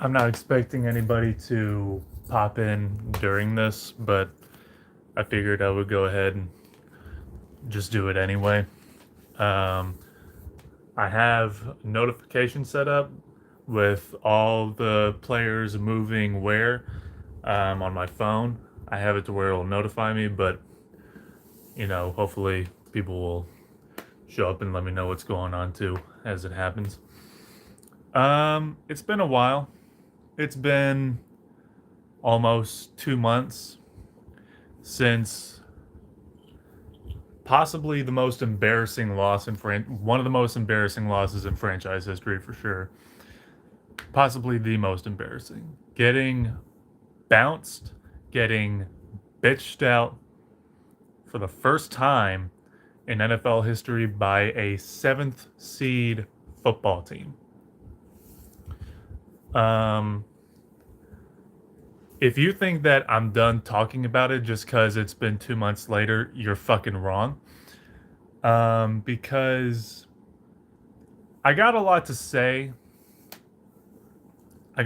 I'm not expecting anybody to pop in during this, but I figured I would go ahead and just do it anyway. Um, I have notification set up with all the players moving where on my phone. I have it to where it'll notify me, but hopefully people will show up and let me know what's going on too as it happens. It's been a while. It's been almost 2 months since possibly the most embarrassing loss in one of the most embarrassing losses in franchise history for sure. Possibly the most embarrassing. Getting bounced, getting bitched out for the first time in NFL history by a seventh seed football team. Um, if you think that I'm done talking about it just because it's been 2 months later, you're fucking wrong. Because I got a lot to say. I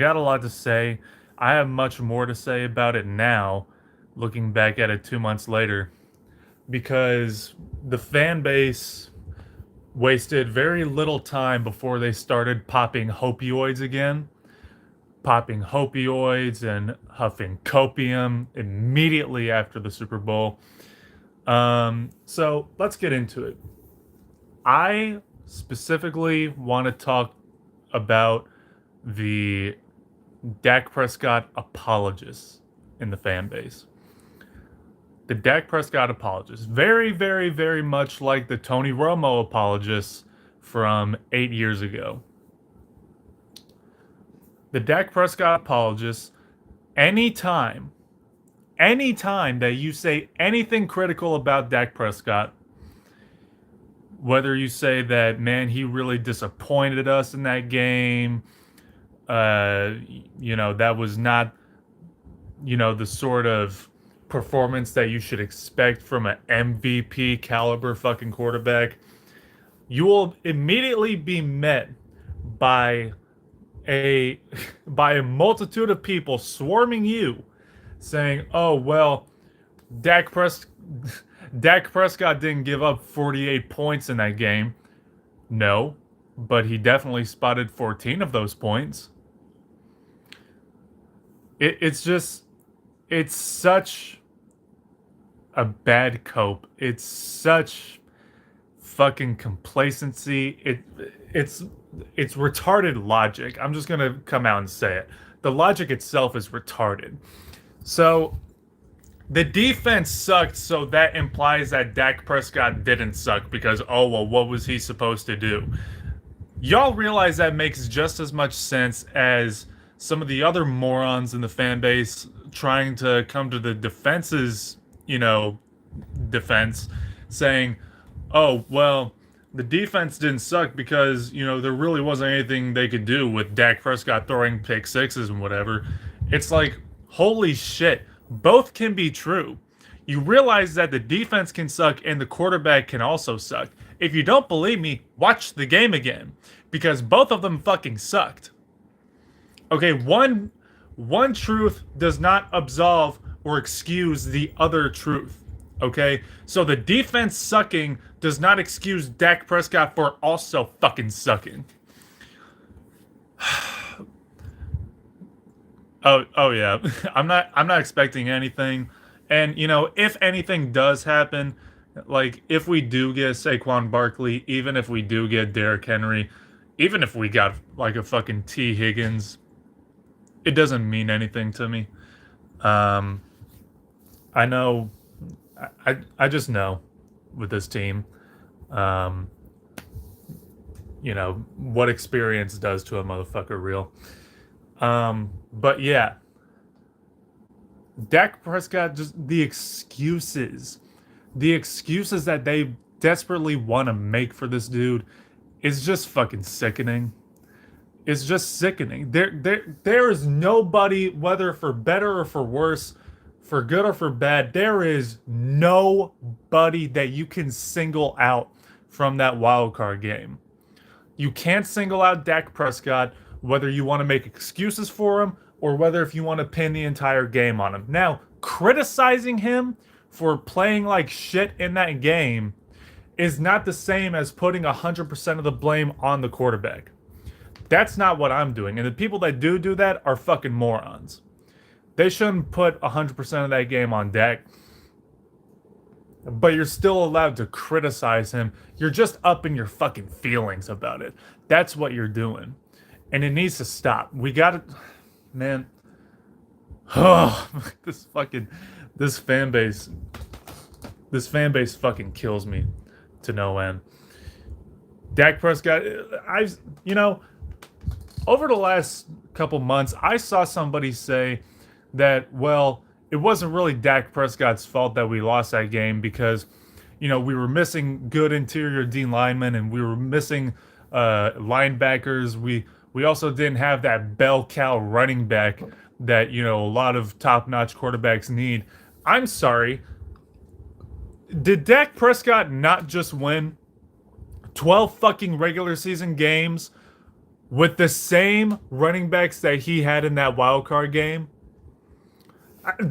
have much more to say about it now, looking back at it 2 months later, because the fan base wasted very little time before they started popping opioids again. Popping opioids and huffing copium immediately after the Super Bowl. So let's get into it. I specifically want to talk about the Dak Prescott apologists in the fan base. The Dak Prescott apologists, very, very, very much like the Tony Romo apologists from 8 years ago. The Dak Prescott apologists, anytime that you say anything critical about Dak Prescott, whether you say that, man, he really disappointed us in that game, that was not, the sort of performance that you should expect from an MVP caliber fucking quarterback, you will immediately be met by a by a multitude of people swarming you saying, "Oh, well, Dak Pres Dak Prescott didn't give up 48 points in that game." No, but he definitely spotted 14 of those points. It's such a bad cope. It's such fucking complacency. It's retarded logic. I'm just gonna come out and say it. The logic itself is retarded. So the defense sucked, so that implies that Dak Prescott didn't suck because, oh, well, what was he supposed to do? Y'all realize that makes just as much sense as some of the other morons in the fan base trying to come to the defense's, defense, saying, oh, well, the defense didn't suck because, there really wasn't anything they could do with Dak Prescott throwing pick sixes and whatever. It's like, holy shit, both can be true. You realize that the defense can suck and the quarterback can also suck. If you don't believe me, watch the game again because both of them fucking sucked. Okay, one truth does not absolve or excuse the other truth. Okay? So the defense sucking does not excuse Dak Prescott for also fucking sucking. Oh yeah. I'm not expecting anything. And if anything does happen, like if we do get Saquon Barkley, even if we do get Derrick Henry, even if we got like a fucking T Higgins, it doesn't mean anything to me. Um I know I just know with this team, um, what experience does to a motherfucker real. But yeah, Dak Prescott, just the excuses that they desperately want to make for this dude is just fucking sickening. It's just sickening. There is nobody, whether for better or for worse, for good or for bad, there is nobody that you can single out from that wild card game. You can't single out Dak Prescott. whether you want to make excuses for him or whether if you want to pin the entire game on him. Now, criticizing him for playing like shit in that game is not the same as putting 100% of the blame on the quarterback. That's not what I'm doing. And the people that do that are fucking morons. They shouldn't put 100% of that game on Dak. But you're still allowed to criticize him. You're just up in your fucking feelings about it. That's what you're doing. And it needs to stop. We gotta... Man. Oh, this fan base... This fan base fucking kills me to no end. Dak Prescott... over the last couple months, I saw somebody say that, well, it wasn't really Dak Prescott's fault that we lost that game because, we were missing good interior D linemen and we were missing linebackers. We also didn't have that bell cow running back that, a lot of top-notch quarterbacks need. I'm sorry. Did Dak Prescott not just win 12 fucking regular season games with the same running backs that he had in that wild card game?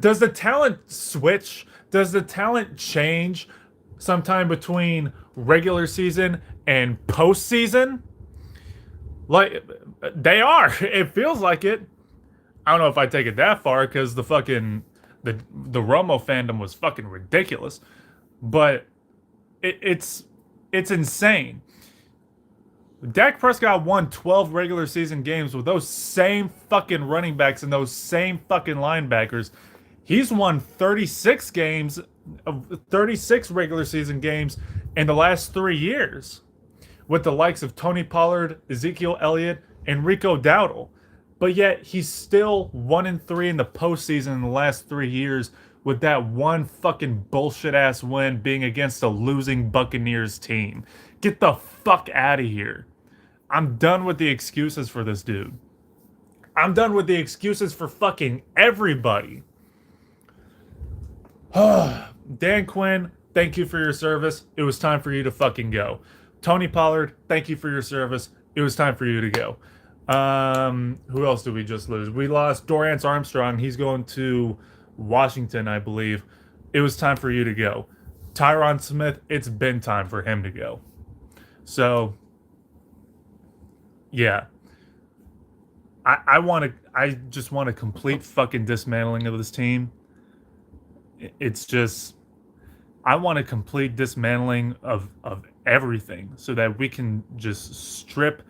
Does the talent switch? Does the talent change sometime between regular season and postseason? Like, they are. It feels like it. I don't know if I take it that far because the Romo fandom was fucking ridiculous. But it's insane. Dak Prescott won 12 regular season games with those same fucking running backs and those same fucking linebackers. He's won 36 regular season games in the last 3 years with the likes of Tony Pollard, Ezekiel Elliott, and Rico Dowdle. But yet he's still 1-3 in the postseason in the last 3 years with that one fucking bullshit ass win being against a losing Buccaneers team. Get the fuck out of here. I'm done with the excuses for this dude. I'm done with the excuses for fucking everybody. Dan Quinn, thank you for your service. It was time for you to fucking go. Tony Pollard, thank you for your service. It was time for you to go. Who else did we just lose? We lost Dorance Armstrong. He's going to Washington, I believe. It was time for you to go. Tyron Smith, it's been time for him to go. So, yeah. I just want a complete fucking dismantling of this team. It's just, I want a complete dismantling of everything so that we can just strip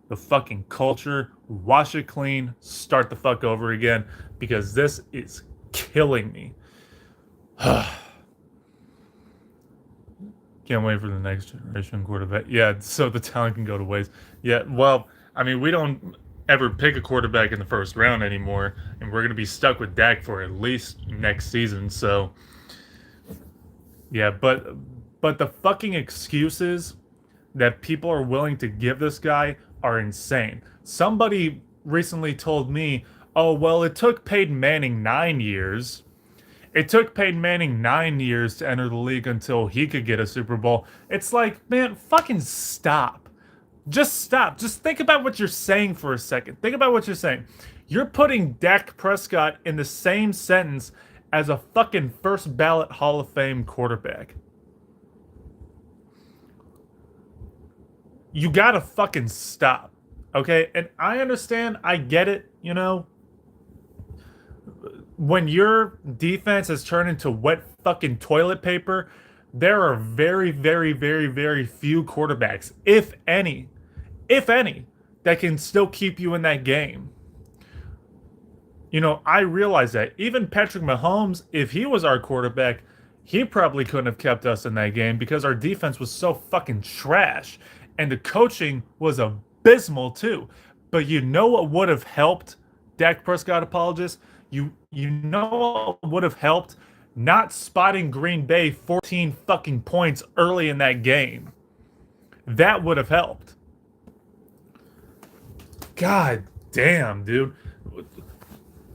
the fucking culture, wash it clean, start the fuck over again, because this is killing me. Can't wait for the next generation quarterback. Yeah, so the talent can go to waste. Yeah, well, I mean, we don't ever pick a quarterback in the first round anymore, and we're going to be stuck with Dak for at least next season, so... Yeah, but the fucking excuses that people are willing to give this guy are insane. Somebody recently told me, oh, well, it took Peyton Manning 9 years. It took Peyton Manning 9 years to enter the league until he could get a Super Bowl. It's like, man, fucking stop. Just stop. Just think about what you're saying for a second. Think about what you're saying. You're putting Dak Prescott in the same sentence as a fucking first ballot Hall of Fame quarterback. You gotta fucking stop. Okay? And I understand, I get it, when your defense has turned into wet fucking toilet paper, there are very, very, very, very few quarterbacks, if any, that can still keep you in that game. I realize that. Even Patrick Mahomes, if he was our quarterback, he probably couldn't have kept us in that game because our defense was so fucking trash. And the coaching was abysmal too. But you know what would have helped Dak Prescott apologists? You know what would have helped? Not spotting Green Bay 14 fucking points early in that game. That would have helped. God damn, dude.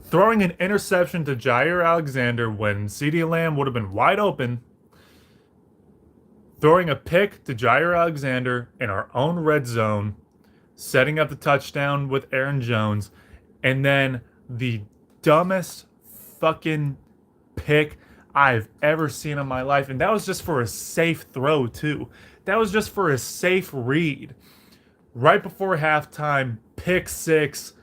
Throwing an interception to Jair Alexander when CeeDee Lamb would have been wide open. Throwing a pick to Jair Alexander in our own red zone. setting up the touchdown with Aaron Jones, and then the dumbest fucking pick I've ever seen in my life. And that was just for a safe throw, too. That was just for a safe read. Right before halftime, pick six,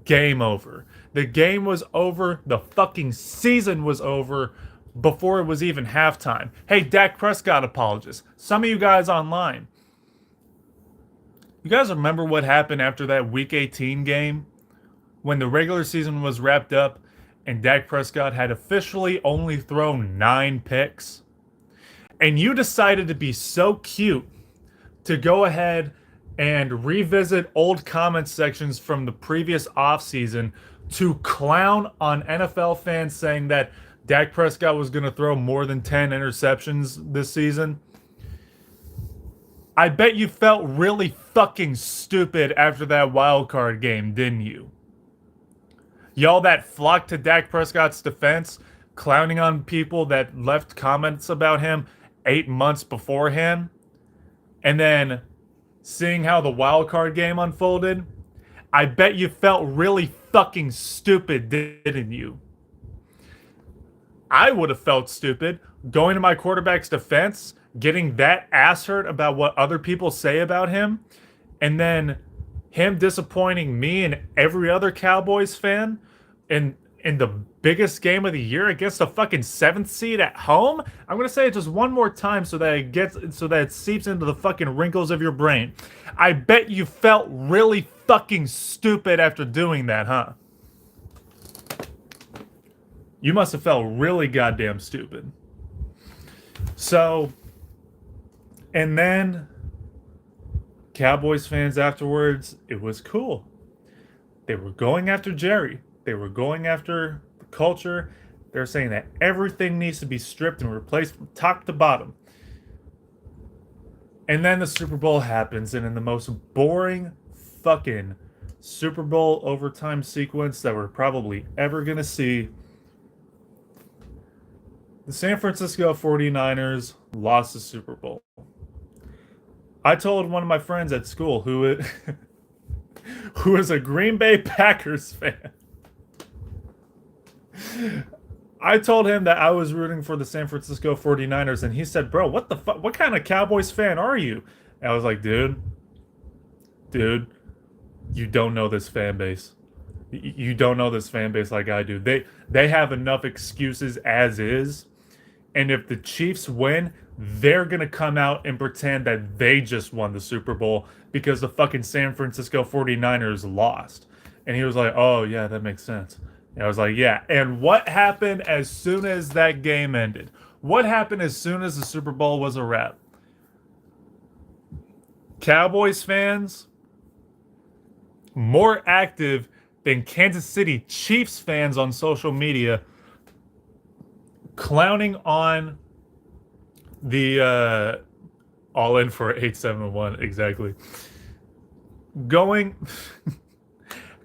game over. The game was over. The fucking season was over before it was even halftime. Hey, Dak Prescott apologists. Some of you guys online, you guys remember what happened after that Week 18 game? When the regular season was wrapped up and Dak Prescott had officially only thrown 9 picks? And you decided to be so cute to go ahead and revisit old comment sections from the previous offseason to clown on NFL fans saying that Dak Prescott was going to throw more than 10 interceptions this season. I bet you felt really fucking stupid after that wild card game, didn't you? Y'all that flocked to Dak Prescott's defense, clowning on people that left comments about him 8 months beforehand, and then seeing how the wild card game unfolded, I bet you felt really fucking stupid, didn't you? I would have felt stupid going to my quarterback's defense, getting that ass hurt about what other people say about him, and then him disappointing me and every other Cowboys fan in the biggest game of the year against the fucking 7th seed at home. I'm gonna say it just one more time so that it seeps into the fucking wrinkles of your brain. I bet you felt really fucking stupid after doing that, huh? You must have felt really goddamn stupid. So, and then Cowboys fans afterwards, it was cool. They were going after Jerry. They were going after the culture. They're saying that everything needs to be stripped and replaced from top to bottom. And then the Super Bowl happens, and in the most boring fucking Super Bowl overtime sequence that we're probably ever going to see, the San Francisco 49ers lost the Super Bowl. I told one of my friends at school who is a Green Bay Packers fan. I told him that I was rooting for the San Francisco 49ers, and he said, "Bro, what the fuck? What kind of Cowboys fan are you?" And I was like, dude, you don't know this fan base. You don't know this fan base like I do. They have enough excuses as is, and if the Chiefs win, they're gonna come out and pretend that they just won the Super Bowl because the fucking San Francisco 49ers lost. And he was like, "Oh yeah, that makes sense." And I was like, "Yeah." And what happened as soon as that game ended? What happened as soon as the Super Bowl was a wrap? Cowboys fans more active than Kansas City Chiefs fans on social media, clowning on the all in for 871 exactly. Going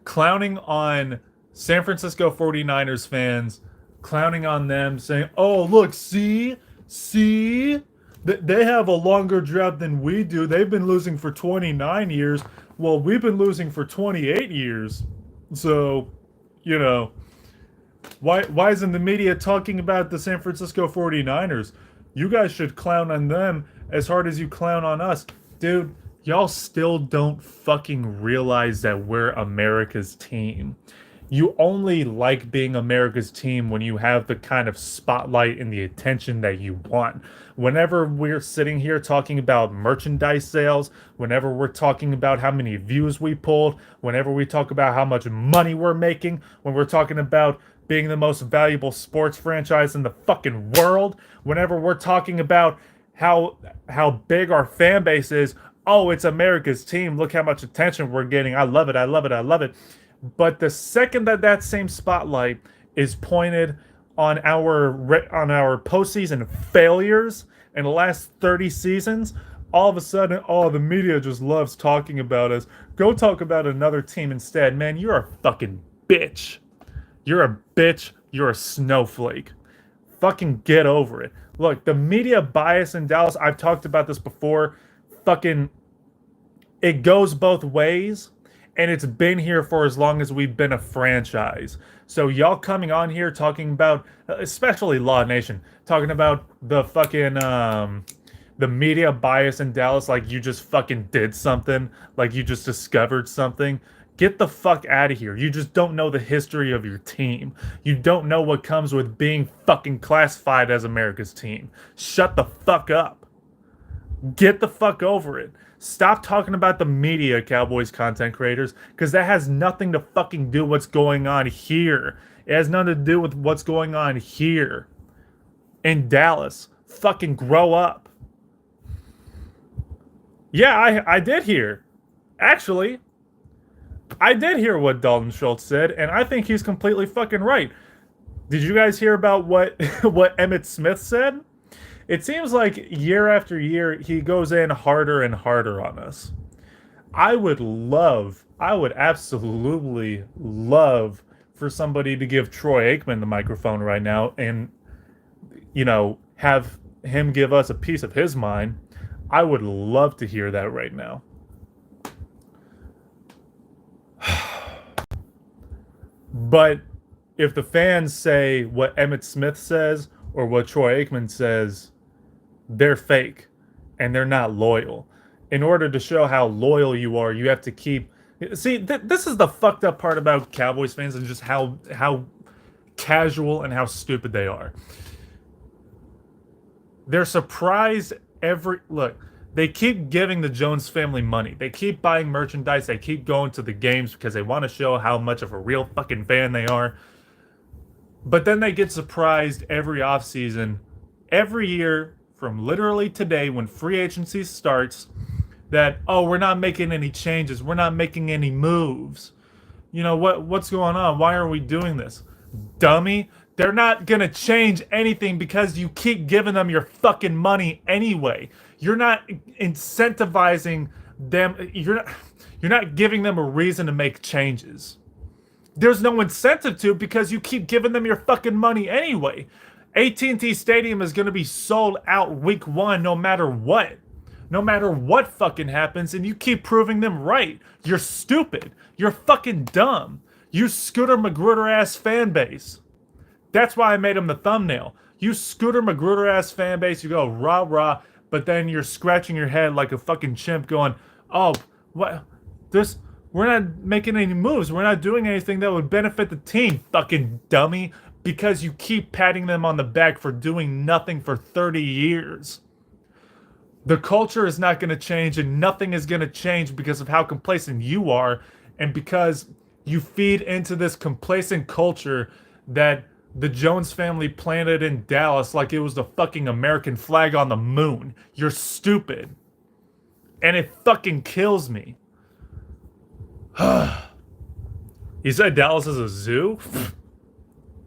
clowning on San Francisco 49ers fans, clowning on them, saying, "Oh, look, see? They have a longer drought than we do. They've been losing for 29 years. Well, we've been losing for 28 years. So, you know, why isn't the media talking about the San Francisco 49ers? You guys should clown on them as hard as you clown on us." Dude, y'all still don't fucking realize that we're America's team. You only like being America's team when you have the kind of spotlight and the attention that you want. Whenever we're sitting here talking about merchandise sales, whenever we're talking about how many views we pulled, whenever we talk about how much money we're making, when we're talking about being the most valuable sports franchise in the fucking world, whenever we're talking about how big our fan base is, oh, it's America's team. Look how much attention we're getting. I love it. I love it. I love it. But the second that same spotlight is pointed on our postseason failures in the last 30 seasons, all of a sudden, oh, the media just loves talking about us. Go talk about another team instead. Man, you're a fucking bitch. You're a bitch. You're a snowflake. Fucking get over it. Look, the media bias in Dallas, I've talked about this before. Fucking it goes both ways, and it's been here for as long as we've been a franchise. So y'all coming on here talking about, especially Law Nation, talking about the fucking the media bias in Dallas, like you just fucking did something, like you just discovered something. Get the fuck out of here. You just don't know the history of your team. You don't know what comes with being fucking classified as America's team. Shut the fuck up. Get the fuck over it. Stop talking about the media, Cowboys content creators, because that has nothing to fucking do what's going on here. It has nothing to do with what's going on here in Dallas. Fucking grow up. Yeah, I did hear. Actually, I did hear what Dalton Schultz said, and I think he's completely fucking right. Did you guys hear about what what Emmett Smith said? It seems like year after year he goes in harder and harder on us. I would absolutely love for somebody to give Troy Aikman the microphone right now and, have him give us a piece of his mind. I would love to hear that right now. But if the fans say what Emmett Smith says or what Troy Aikman says, they're fake and they're not loyal. In order to show how loyal you are, you have to keep. See, this is the fucked up part about Cowboys fans and just how casual and how stupid they are. They're surprised every look. They keep giving the Jones family money. They keep buying merchandise. They keep going to the games because they want to show how much of a real fucking fan they are. But then they get surprised every offseason, every year from literally today when free agency starts, that, oh, we're not making any changes. We're not making any moves. What's going on? Why are we doing this? Dummy. They're not going to change anything because you keep giving them your fucking money anyway. You're not incentivizing them. You're not giving them a reason to make changes. There's no incentive to because you keep giving them your fucking money anyway. AT&T Stadium is going to be sold out week 1 no matter what. No matter what fucking happens, and you keep proving them right. You're stupid. You're fucking dumb. You Scooter Magruder ass fan base. That's why I made him the thumbnail. You Scooter Magruder ass fan base, you go rah rah, but then you're scratching your head like a fucking chimp going, oh, what? We're not making any moves. We're not doing anything that would benefit the team, fucking dummy, because you keep patting them on the back for doing nothing for 30 years. The culture is not going to change and nothing is going to change because of how complacent you are and because you feed into this complacent culture that the Jones family planted in Dallas like it was the fucking American flag on the moon. You're stupid. And it fucking kills me. You said Dallas is a zoo?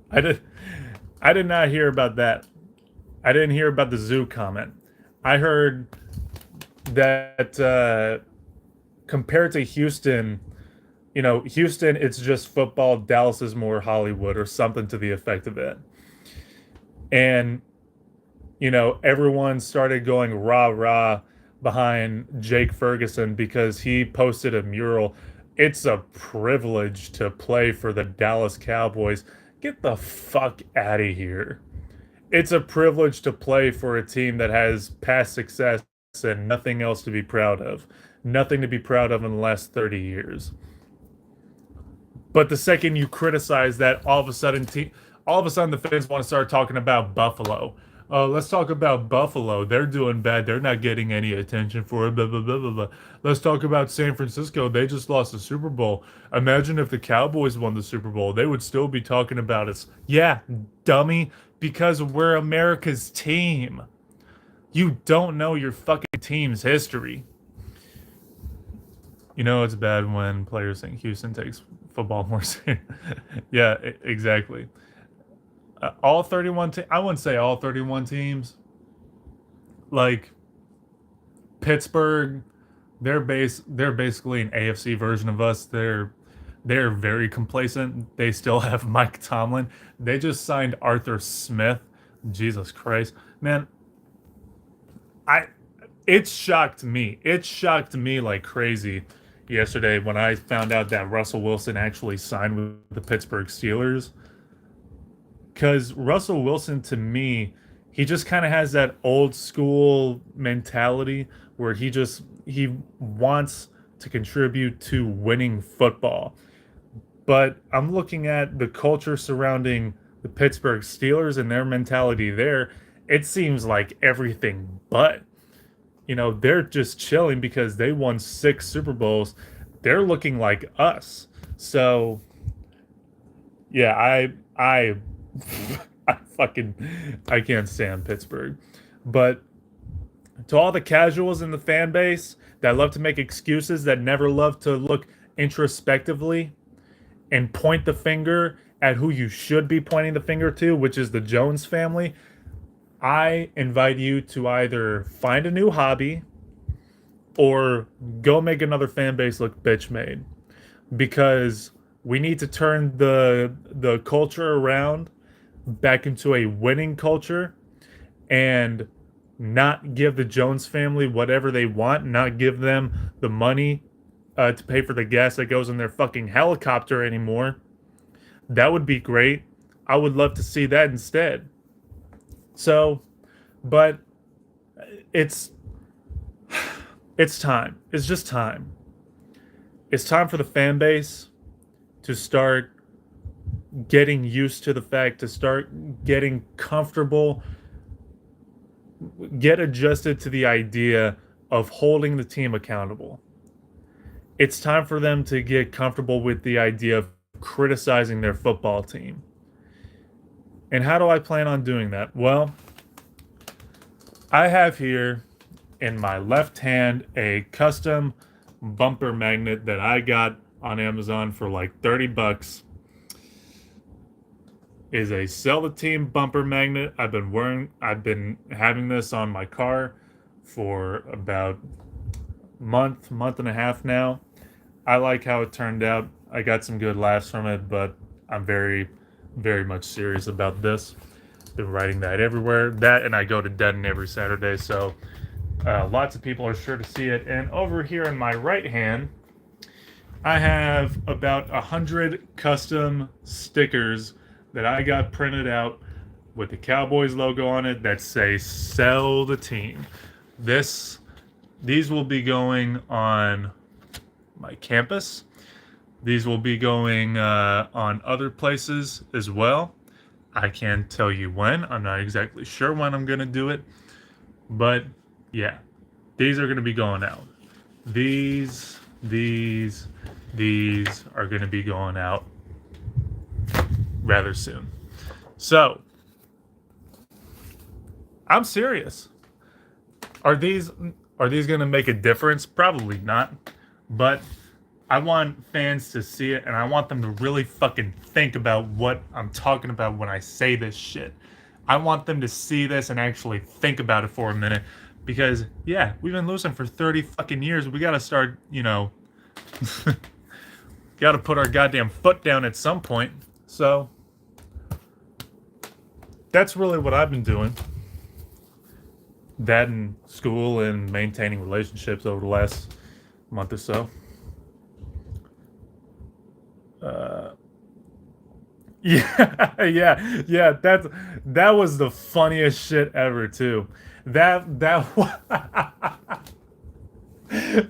I did not hear about that. I didn't hear about the zoo comment. I heard that compared to Houston, Houston, it's just football. Dallas is more Hollywood or something to the effect of it. And, everyone started going rah rah behind Jake Ferguson because he posted a mural. It's a privilege to play for the Dallas Cowboys. Get the fuck out of here. It's a privilege to play for a team that has past success and nothing else to be proud of. Nothing to be proud of in the last 30 years. But the second you criticize that, all of a sudden the fans want to start talking about Buffalo. Oh, let's talk about Buffalo. They're doing bad. They're not getting any attention for it. Blah, blah, blah, blah, blah. Let's talk about San Francisco. They just lost the Super Bowl. Imagine if the Cowboys won the Super Bowl. They would still be talking about us. Yeah, dummy, because we're America's team. You don't know your fucking team's history. It's bad when players think Houston takes football more serious. Yeah, exactly. All 31 I wouldn't say all 31 teams. Like Pittsburgh, they're basically an AFC version of us. They're very complacent. They still have Mike Tomlin. They just signed Arthur Smith. Jesus Christ. Man, it shocked me. It shocked me like crazy yesterday when I found out that Russell Wilson actually signed with the Pittsburgh Steelers. Because Russell Wilson, to me, he just kind of has that old school mentality where he wants to contribute to winning football. But I'm looking at the culture surrounding the Pittsburgh Steelers and their mentality there. It seems like everything but. They're just chilling because they won 6 Super Bowls. They're looking like us. So, yeah, I I can't stand Pittsburgh. But to all the casuals in the fan base that love to make excuses, that never love to look introspectively and point the finger at who you should be pointing the finger to, which is the Jones family, I invite you to either find a new hobby or go make another fan base look bitch made. Because we need to turn the culture around back into a winning culture and not give the Jones family whatever they want, not give them the money to pay for the gas that goes in their fucking helicopter anymore. That would be great. I would love to see that instead. So, but it's it's time. It's just time. It's time for the fan base to start getting used to the fact, to start getting comfortable, get adjusted to the idea of holding the team accountable. It's time for them to get comfortable with the idea of criticizing their football team. And how do I plan on doing that? Well, I have here in my left hand a custom bumper magnet that I got on Amazon for like $30. Is a sell the team bumper magnet. I've been having this on my car for about month and a half now. I like how it turned out. I got some good laughs from it, but I'm very, very much serious about this. Been writing that everywhere. That, and I go to Denton every Saturday, so lots of people are sure to see it. And over here in my right hand, I have about 100 custom stickers that I got printed out with the Cowboys logo on it that say "Sell the Team." These will be going on my campus. These will be going on other places as well. I can't tell you when. I'm not exactly sure when I'm gonna do it, but yeah, these are gonna be going out. These are gonna be going out rather soon. So, I'm serious. Are these going to make a difference? Probably not. But I want fans to see it, and I want them to really fucking think about what I'm talking about when I say this shit. I want them to see this and actually think about it for a minute, because yeah, we've been losing for 30 fucking years. We got to start, got to put our goddamn foot down at some point. So that's really what I've been doing. That in school and maintaining relationships over the last month or so. Yeah. That was the funniest shit ever too. That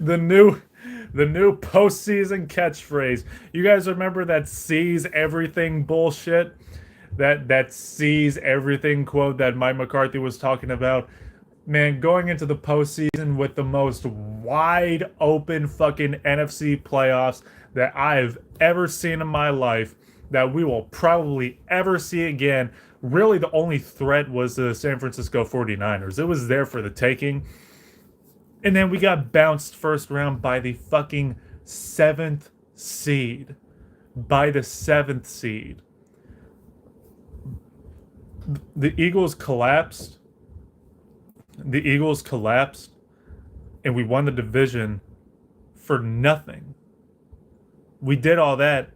the new postseason catchphrase. You guys remember that "sees everything" bullshit? That "sees everything" quote that Mike McCarthy was talking about? Man, going into the postseason with the most wide open fucking NFC playoffs that I've ever seen in my life, that we will probably ever see again. Really, the only threat was the San Francisco 49ers. It was there for the taking. And then we got bounced first round by the fucking 7th seed. By the 7th seed. The Eagles collapsed. And we won the division for nothing. We did all that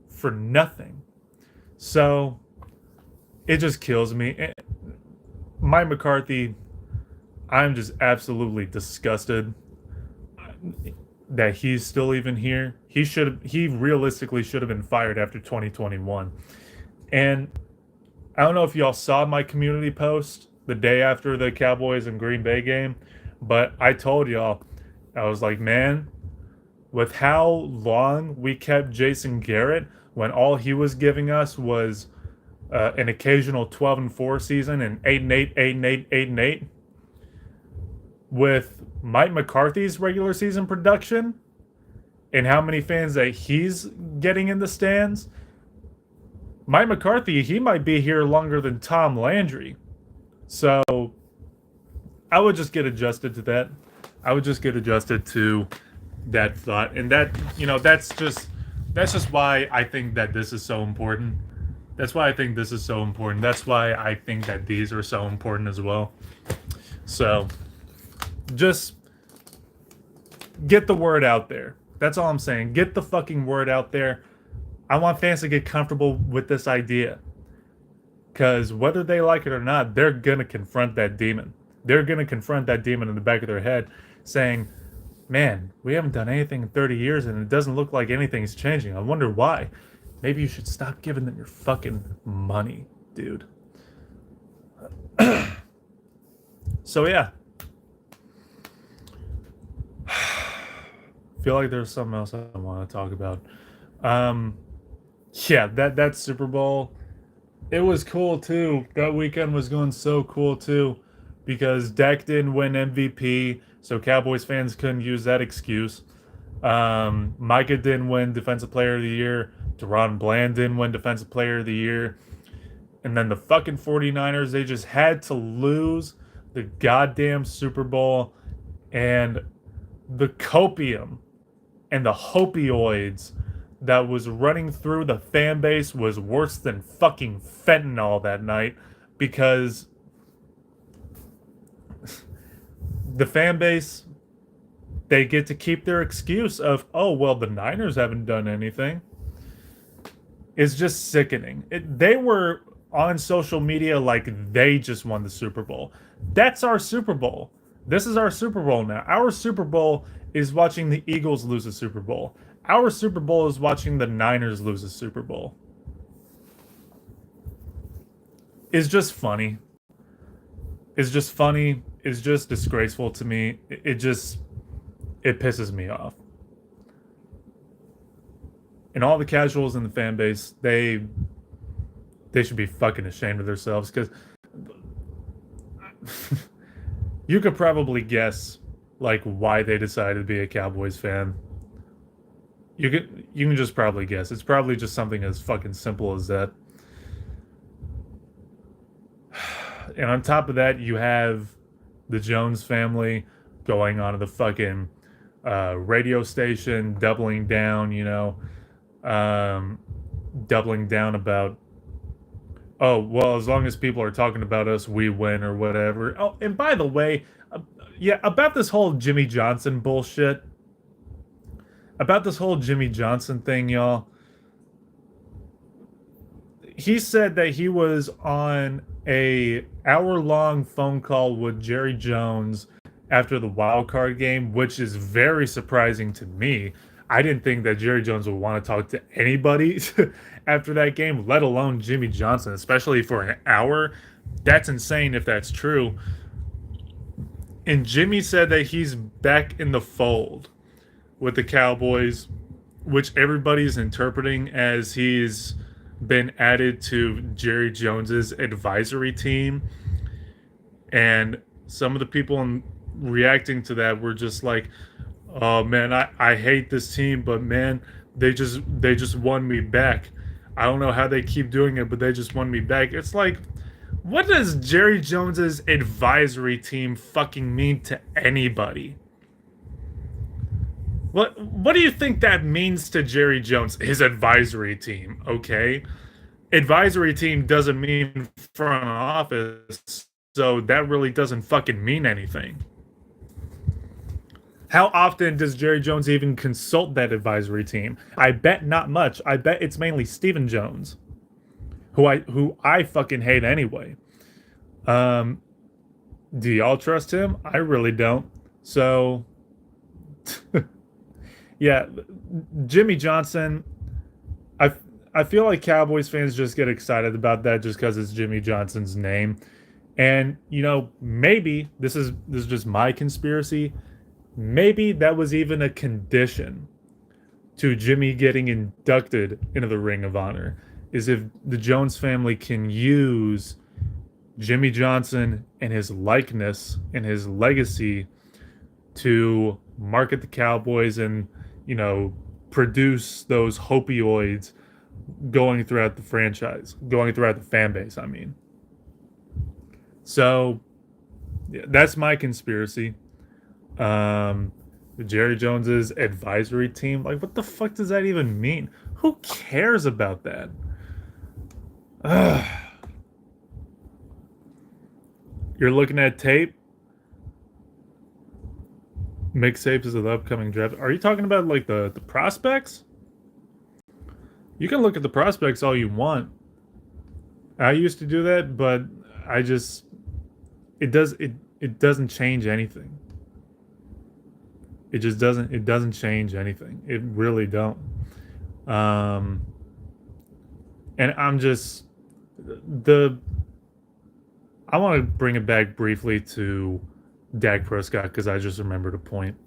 for nothing. So it just kills me. Mike McCarthy, I'm just absolutely disgusted that he's still even here. He realistically should have been fired after 2021. And I don't know if y'all saw my community post the day after the Cowboys and Green Bay game, but I told y'all, I was like, man, with how long we kept Jason Garrett when all he was giving us was an occasional 12-4 season and 8-8, 8-8, 8-8, with Mike McCarthy's regular season production and how many fans that he's getting in the stands, Mike McCarthy, he might be here longer than Tom Landry. So I would just get adjusted to that. I would just get adjusted to that thought. And that, that's just why I think that this is so important. That's why I think this is so important. That's why I think that these are so important as well. So just get the word out there. That's all I'm saying. Get the fucking word out there. I want fans to get comfortable with this idea. Because whether they like it or not, they're going to confront that demon. They're going to confront that demon in the back of their head saying, man, we haven't done anything in 30 years and it doesn't look like anything's changing. I wonder why. Maybe you should stop giving them your fucking money, dude. So yeah. Feel like there's something else I want to talk about. Yeah, that Super Bowl, it was cool too. That weekend was going so cool too, because Dak didn't win MVP, so Cowboys fans couldn't use that excuse. Micah didn't win Defensive Player of the Year. Deron Bland didn't win Defensive Player of the Year. And then the fucking 49ers, they just had to lose the goddamn Super Bowl. And the copium and the opioids that was running through the fan base was worse than fucking fentanyl that night, because the fan base, they get to keep their excuse of, oh, well, the Niners haven't done anything. It's just sickening. They were on social media like they just won the Super Bowl. That's our Super Bowl. This is our Super Bowl now. Our Super Bowl is watching the Eagles lose a Super Bowl. Our Super Bowl is watching the Niners lose a Super Bowl. It's just funny. It's just funny. It's just disgraceful to me. It pisses me off. And all the casuals in the fan base, they should be fucking ashamed of themselves, because you could probably guess like why they decided to be a Cowboys fan. You can just probably guess. It's probably just something as fucking simple as that. And on top of that, you have the Jones family going on to the fucking radio station, doubling down, doubling down about, oh, well, as long as people are talking about us, we win or whatever. Oh, and by the way, yeah, about this whole Jimmy Johnson bullshit. About this whole Jimmy Johnson thing, y'all. He said that he was on a hour-long phone call with Jerry Jones after the wild card game, which is very surprising to me. I didn't think that Jerry Jones would want to talk to anybody after that game, let alone Jimmy Johnson, especially for an hour. That's insane if that's true. And Jimmy said that he's back in the fold with the Cowboys, which everybody's interpreting as he's been added to Jerry Jones's advisory team. And some of the people reacting to that were just like, oh man, I hate this team, but man, they just won me back. I don't know how they keep doing it, but they just won me back. It's like, what does Jerry Jones's advisory team fucking mean to anybody? What do you think that means to Jerry Jones, his advisory team, okay? Advisory team doesn't mean front office, so that really doesn't fucking mean anything. How often does Jerry Jones even consult that advisory team? I bet not much. I bet it's mainly Stephen Jones, who I fucking hate anyway. Do y'all trust him? I really don't. So, yeah, Jimmy Johnson. I I feel like Cowboys fans just get excited about that just because it's Jimmy Johnson's name. And maybe this is just my conspiracy. Maybe that was even a condition to Jimmy getting inducted into the Ring of Honor, is if the Jones family can use Jimmy Johnson and his likeness and his legacy to market the Cowboys and, you know, produce those opioids going throughout the franchise, going throughout the fan base, I mean. So, yeah, that's my conspiracy. Um, Jerry Jones's advisory team. Like, what the fuck does that even mean? Who cares about that? Ugh. You're looking at tape, mixtapes of the upcoming draft. Are you talking about like the prospects? You can look at the prospects all you want. I used to do that, but I just it doesn't change anything. It doesn't change anything. It really don't. Um, and I'm just the I want to bring it back briefly to Dak Prescott because I just remembered a point.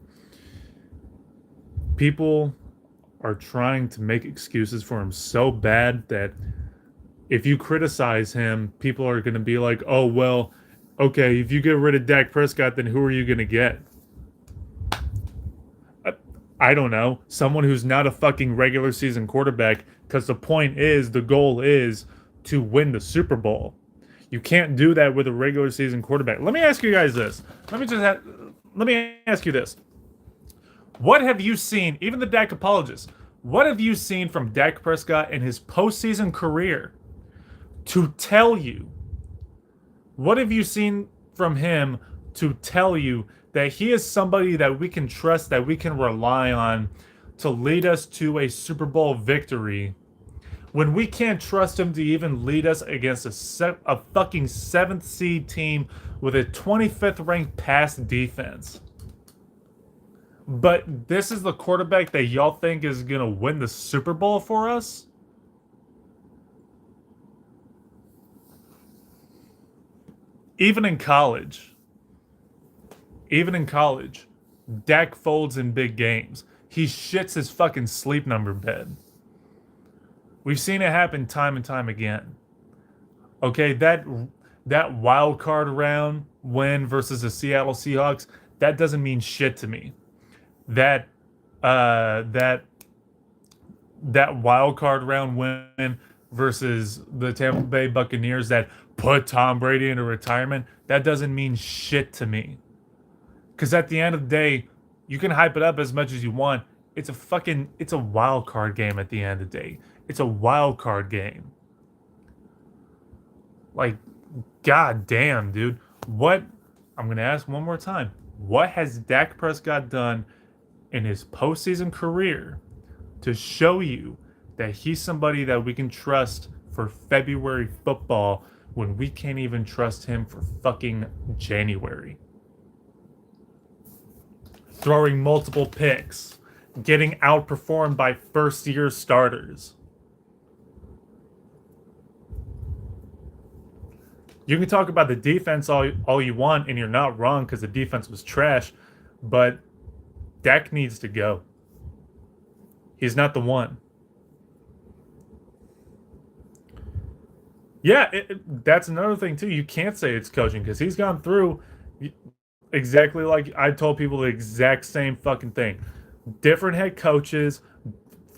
People are trying to make excuses for him so bad that if you criticize him, people are going to be like, "Oh well, okay, if you get rid of Dak Prescott, then who are you going to get?" I don't know, someone who's not a fucking regular season quarterback, because the goal is to win the Super Bowl. You can't do that with a regular season quarterback. Let me ask you guys this. Let me ask you this. What have you seen, even the Dak apologists, what have you seen from Dak Prescott in his postseason career to tell you, what have you seen from him to tell you that he is somebody that we can trust, that we can rely on to lead us to a Super Bowl victory, when we can't trust him to even lead us against a fucking 7th seed team with a 25th ranked pass defense? But this is the quarterback that y'all think is going to win the Super Bowl for us? Even in college. Even in college, Dak folds in big games. He shits his fucking sleep number bed. We've seen it happen time and time again. Okay, that wild card round win versus the Seattle Seahawks, that doesn't mean shit to me. That uh that that wild card round win versus the Tampa Bay Buccaneers that put Tom Brady into retirement, that doesn't mean shit to me. Because at the end of the day, you can hype it up as much as you want. It's a wild card game at the end of the day. It's a wild card game. Like, god damn, dude. I'm going to ask one more time. What has Dak Prescott done in his postseason career to show you that he's somebody that we can trust for February football when we can't even trust him for fucking January? Throwing multiple picks, getting outperformed by first year starters. You can talk about the defense all you want, and you're not wrong because the defense was trash, but Dak needs to go. He's not the one. Yeah, that's another thing too. You can't say it's coaching because he's gone through exactly like I told people the exact same fucking thing. Different head coaches,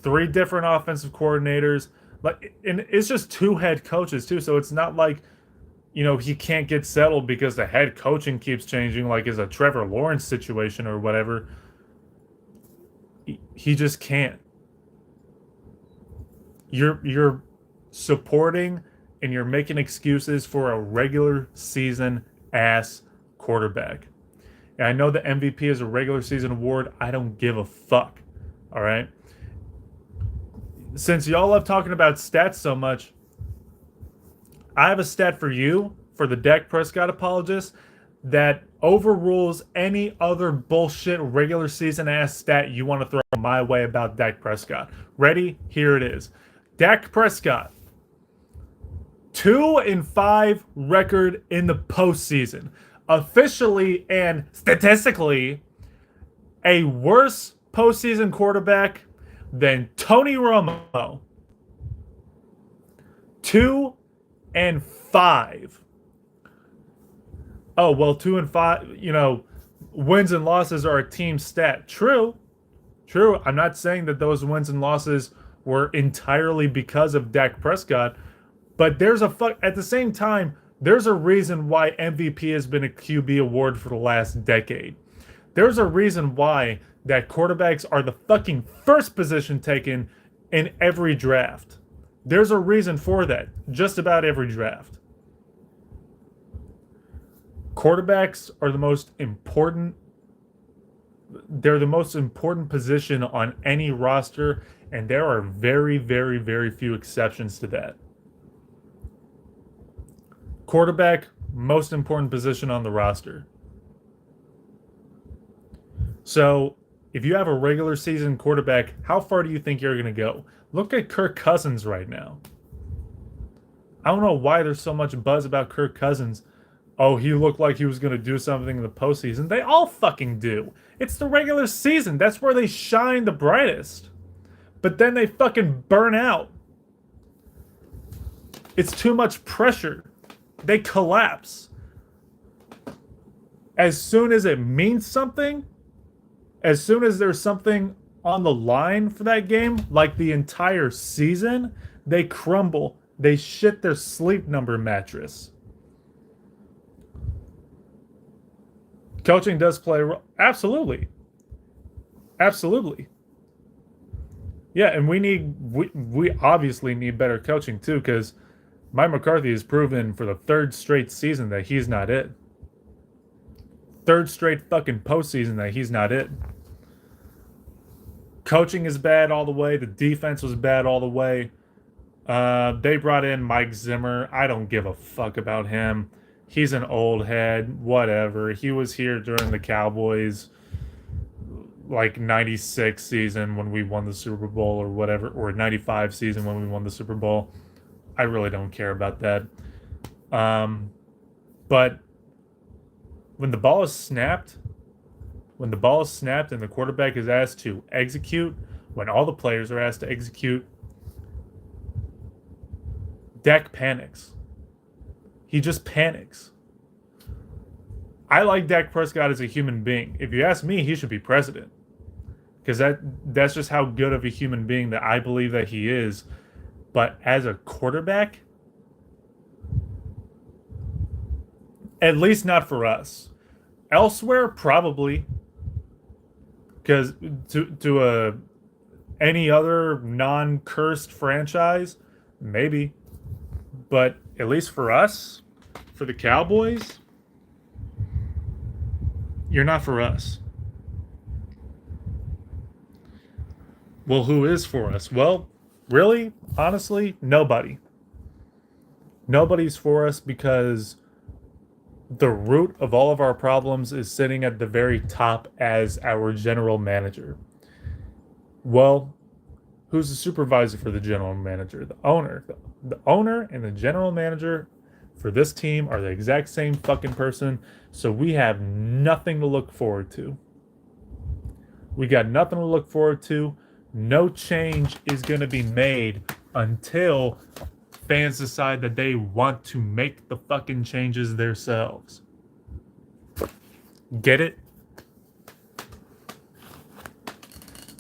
3 different offensive coordinators, like, and it's just 2 head coaches too. So it's not like, he can't get settled because the head coaching keeps changing, like is a Trevor Lawrence situation or whatever. He just can't. You're supporting and you're making excuses for a regular season ass quarterback. And I know the MVP is a regular season award. I don't give a fuck. All right. Since y'all love talking about stats so much, I have a stat for you, for the Dak Prescott apologists. that overrules any other bullshit regular season ass stat you want to throw my way about Dak Prescott. Ready? Here it is. Dak Prescott, 2-5 record in the postseason. Officially and statistically, a worse postseason quarterback than Tony Romo. 2-5. Oh, well, 2-5, wins and losses are a team stat. True. True. I'm not saying that those wins and losses were entirely because of Dak Prescott, but at the same time, there's a reason why MVP has been a QB award for the last decade. There's a reason why that quarterbacks are the fucking first position taken in every draft. There's a reason for that. Just about every draft. Quarterbacks are the most important. They're the most important position on any roster, and there are very, very, very few exceptions to that. Quarterback, most important position on the roster. So, if you have a regular season quarterback, how far do you think you're going to go? Look at Kirk Cousins right now. I don't know why there's so much buzz about Kirk Cousins. Oh, he looked like he was going to do something in the postseason. They all fucking do. It's the regular season. That's where they shine the brightest. But then they fucking burn out. It's too much pressure. They collapse. As soon as it means something, as soon as there's something on the line for that game, like the entire season, they crumble. They shit their sleep number mattress. Coaching does play a role. Absolutely. Absolutely. Yeah, and we obviously need better coaching too, because Mike McCarthy has proven for the third straight season that he's not it. Third straight fucking postseason that he's not it. Coaching is bad all the way. The defense was bad all the way. They brought in Mike Zimmer. I don't give a fuck about him. He's an old head. Whatever. He was here during the Cowboys, like 96 season when we won the Super Bowl or whatever, or 95 season when we won the Super Bowl. I really don't care about that. But when the ball is snapped, and the quarterback is asked to execute, when all the players are asked to execute, Dak panics. He just panics. I like Dak Prescott as a human being. If you ask me, he should be president. Because that's just how good of a human being that I believe that he is. But as a quarterback, at least not for us. Elsewhere, probably. Because to any other non-cursed franchise, maybe. But at least for us, for the Cowboys, you're not for us. Well, who is for us? Well, really, honestly, nobody. Nobody's for us because the root of all of our problems is sitting at the very top as our general manager. Well, who's the supervisor for the general manager? The owner. The owner and the general manager for this team are the exact same fucking person, so we have nothing to look forward to. We got nothing to look forward to. No change is going to be made until fans decide that they want to make the fucking changes themselves. Get it?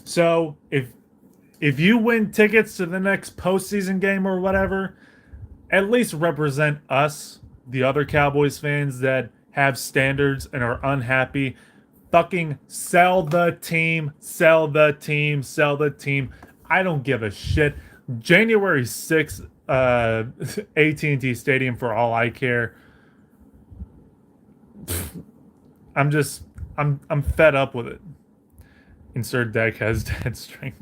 So, if you win tickets to the next postseason game or whatever, at least represent us, the other Cowboys fans that have standards and are unhappy. Fucking sell the team, sell the team, sell the team. I don't give a shit. January 6th, AT&T Stadium for all I care. I'm fed up with it. Insert Dak has dad strength.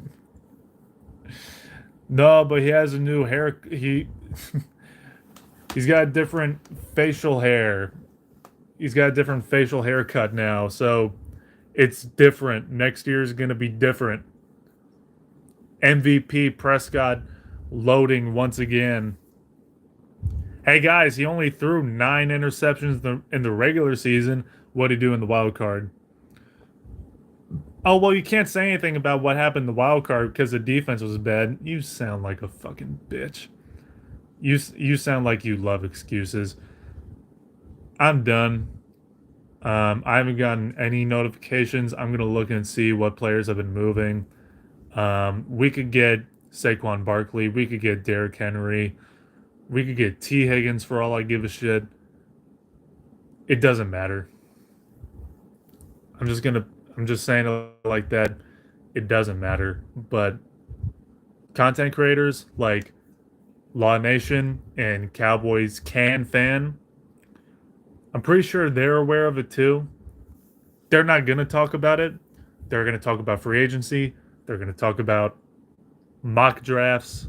No, but he has a new hair. He's got different facial hair. He's got a different facial haircut now, so it's different. Next year is going to be different. MVP Prescott loading once again. Hey guys, he only threw 9 interceptions in the regular season. What did he do in the wild card? Oh, well, you can't say anything about what happened in the wild card because the defense was bad. You sound like a fucking bitch. You sound like you love excuses. I'm done. I haven't gotten any notifications. I'm gonna look and see what players have been moving. We could get Saquon Barkley. We could get Derrick Henry. We could get T. Higgins for all I give a shit. It doesn't matter. I'm just gonna. I'm just saying it like that. It doesn't matter. But content creators like Law Nation and Cowboys Can Fan, I'm pretty sure they're aware of it too. They're not gonna talk about it. They're gonna talk about free agency. They're gonna talk about mock drafts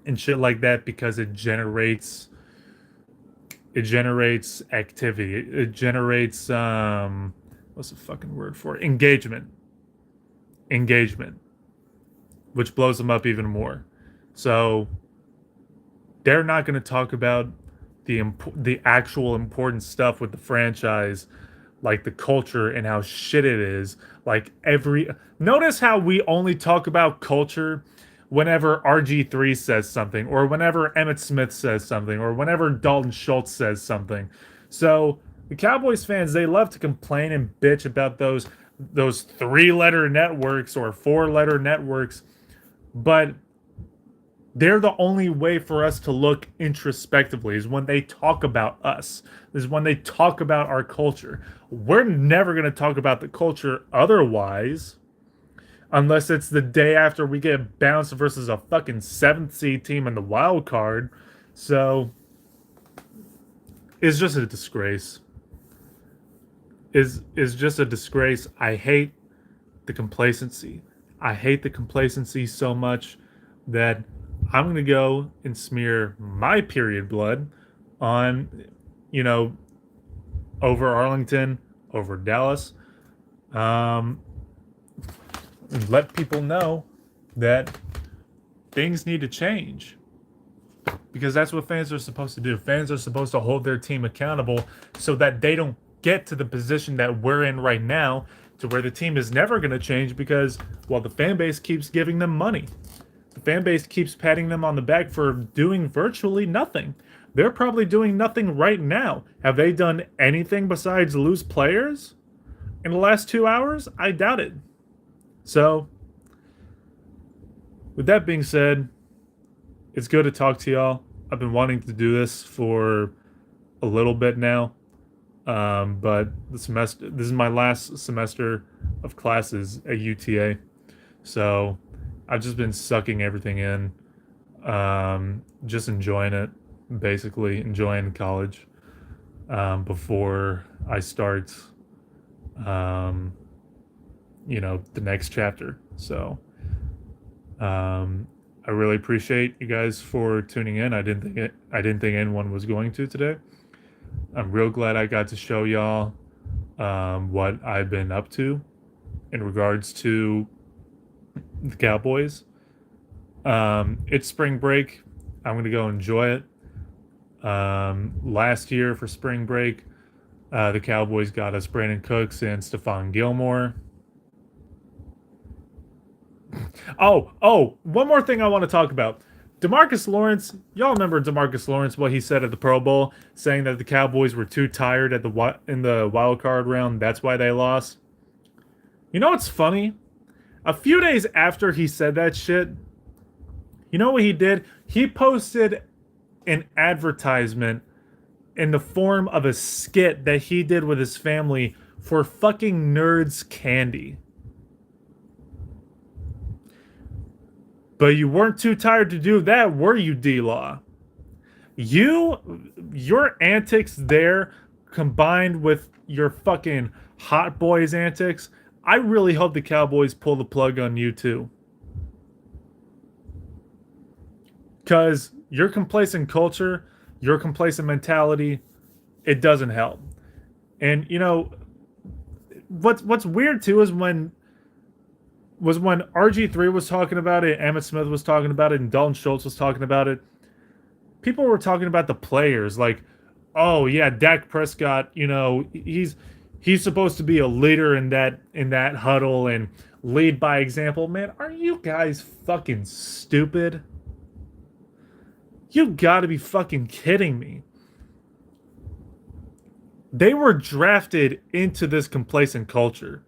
and shit like that because it generates activity. It generates what's the fucking word for it? Engagement, which blows them up even more. So they're not going to talk about the actual important stuff with the franchise, like the culture and how shit it is. Like every notice how we only talk about culture whenever RG3 says something, or whenever Emmitt Smith says something, or whenever Dalton Schultz says something. So the Cowboys fans, they love to complain and bitch about those 3-letter networks or 4-letter networks, but they're the only way for us to look introspectively is when they talk about us, is when they talk about our culture. We're never going to talk about the culture otherwise, unless it's the day after we get bounced versus a fucking 7th seed team in the wild card. So it's just a disgrace. Is just a disgrace. I hate the complacency. I hate the complacency so much that I'm gonna go and smear my period blood on, you know, over Arlington, over Dallas, and let people know that things need to change because that's what fans are supposed to do. Fans are supposed to hold their team accountable so that they don't get to the position that we're in right now, to where the team is never going to change because, well, the fan base keeps giving them money. The fan base keeps patting them on the back for doing virtually nothing. They're probably doing nothing right now. Have they done anything besides lose players in the last 2 hours? I doubt it. So, with that being said, it's good to talk to y'all. I've been wanting to do this for a little bit now. But this is my last semester of classes at UTA. So I've just been sucking everything in, just enjoying it, basically enjoying college, before I start, um, the next chapter. So, I really appreciate you guys for tuning in. I didn't think anyone was going to today. I'm real glad I got to show y'all, what I've been up to in regards to the Cowboys. It's spring break. I'm gonna go enjoy it. Last year for spring break, the Cowboys got us Brandon Cooks and Stephon Gilmore. One more thing I want to talk about. DeMarcus Lawrence, y'all remember DeMarcus Lawrence, what he said at the Pro Bowl, saying that the Cowboys were too tired in the wild card round. That's why they lost. You know what's funny? A few days after he said that shit, you know what he did? He posted an advertisement in the form of a skit that he did with his family for fucking Nerds Candy. But you weren't too tired to do that, were you, D-Law? Your antics there, combined with your fucking Hot Boys antics, I really hope the Cowboys pull the plug on you too. Because your complacent culture, your complacent mentality, it doesn't help. And what's weird too is when RG3 was talking about it, Emmett Smith was talking about it, and Dalton Schultz was talking about it. People were talking about the players, like, oh yeah, Dak Prescott. He's supposed to be a leader in that huddle and lead by example. Man, are you guys fucking stupid? You gotta be fucking kidding me. They were drafted into this complacent culture.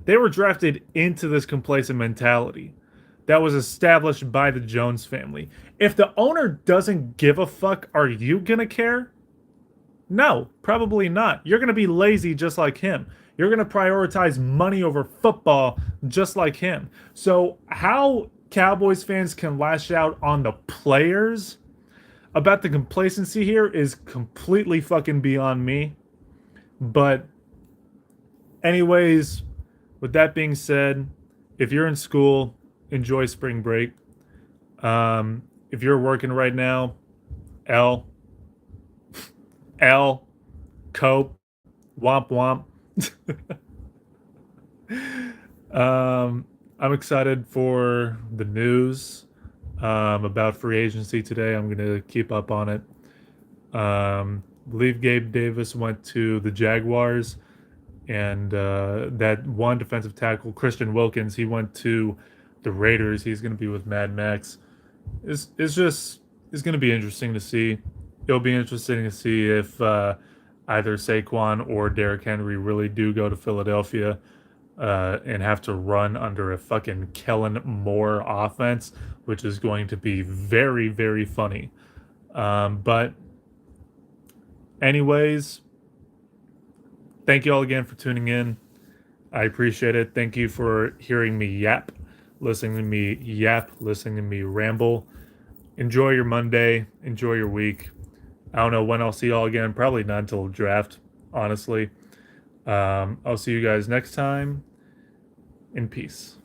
They were drafted into this complacent mentality that was established by the Jones family. If the owner doesn't give a fuck, are you gonna care? No, probably not. You're gonna be lazy just like him. You're gonna prioritize money over football just like him. So, how Cowboys fans can lash out on the players about the complacency here is completely fucking beyond me. But, anyways, with that being said, if you're in school, enjoy spring break. If you're working right now, L, L, cope, womp womp. I'm excited for the news about free agency today. I'm going to keep up on it. Believe Gabe Davis went to the Jaguars, and that one defensive tackle, Christian Wilkins, he went to the Raiders. He's going to be with Mad Max. It's going to be interesting to see. It'll be interesting to see if either Saquon or Derrick Henry really do go to Philadelphia and have to run under a fucking Kellen Moore offense, which is going to be very, very funny. But, anyways, thank you all again for tuning in. I appreciate it. Thank you for hearing me yap, listening to me yap, listening to me ramble. Enjoy your Monday. Enjoy your week. I don't know when I'll see y'all again. Probably not until draft, honestly. I'll see you guys next time. In peace.